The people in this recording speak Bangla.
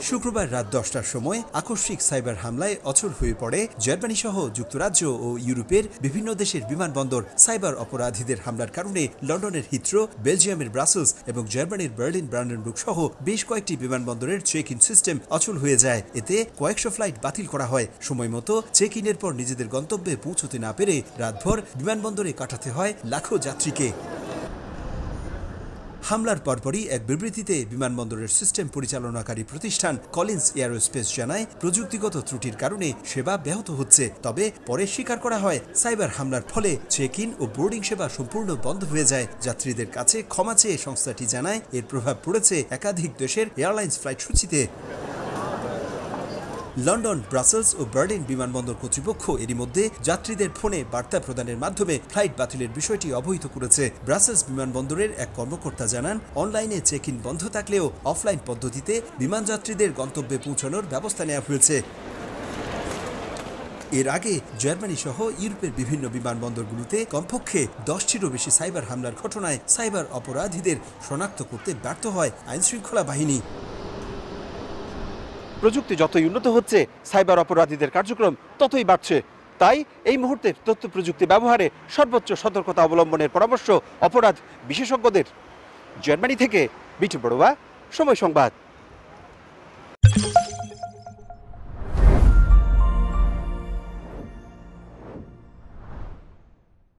শুক্রবার রাত 10টার সময় আকস্মিক সাইবার হামলায় অচল হয়ে পড়ে জার্মানি সহ যুক্তরাজ্য ও ইউরোপের বিভিন্ন দেশের বিমানবন্দর। সাইবার অপরাধীদের হামলার কারণে লন্ডনের হিথ্রো, বেলজিয়ামের ব্রাসেলস এবং জার্মানির বার্লিন ব্রান্ডেনবুর্গ সহ বেশ কয়েকটি বিমানবন্দরের চেক ইন সিস্টেম অচল হয়ে যায়। এতে কয়েকশো ফ্লাইট বাতিল করা হয়। সময় মতো চেক ইনের পর নিজেদের গন্তব্যে পৌঁছতে না পেরে রাতভর বিমানবন্দরে কাটাতে হয় লাখো যাত্রীকে। হামলার পরপরই এক বিবৃতিতে বিমানবন্দরের সিস্টেম পরিচালনাকারী প্রতিষ্ঠান কলিন্স এয়ারোস্পেস জানায়, প্রযুক্তিগত ত্রুটির কারণে সেবা ব্যাহত হচ্ছে। তবে পরে স্বীকার করা হয়, সাইবার হামলার ফলে চেক ইন ও বোর্ডিং সেবা সম্পূর্ণ বন্ধ হয়ে যায়। যাত্রীদের কাছে ক্ষমা চেয়ে সংস্থাটি জানায়, এর প্রভাব পড়েছে একাধিক দেশের এয়ারলাইন্স ফ্লাইট সূচিতে। লন্ডন, ব্রাসেলস ও বার্লিন বিমানবন্দর কর্তৃপক্ষ এরই মধ্যে যাত্রীদের ফোনে বার্তা প্রদানের মাধ্যমে ফ্লাইট বাতিলের বিষয়টি অবহিত করেছে। ব্রাসেলস বিমানবন্দরের এক কর্মকর্তা জানান, অনলাইনে চেক ইন বন্ধ থাকলেও অফলাইন পদ্ধতিতে বিমান যাত্রীদের গন্তব্যে পৌঁছানোর ব্যবস্থা নেওয়া হয়েছে। এর আগে জার্মানি সহ ইউরোপের বিভিন্ন বিমানবন্দরগুলোতে কমপক্ষে 10টিরও বেশি সাইবার হামলার ঘটনায় সাইবার অপরাধীদের শনাক্ত করতে ব্যর্থ হয় আইনশৃঙ্খলা বাহিনী। প্রযুক্তি যতই উন্নত হচ্ছে, সাইবার অপরাধীদের কার্যক্রম ততই বাড়ছে। তাই এই মুহূর্তে তথ্য প্রযুক্তি ব্যবহারে সর্বোচ্চ সতর্কতা অবলম্বনের পরামর্শ অপরাধ বিশেষজ্ঞদের। জার্মানি থেকে বিটু বড়ুয়া, সময় সংবাদ।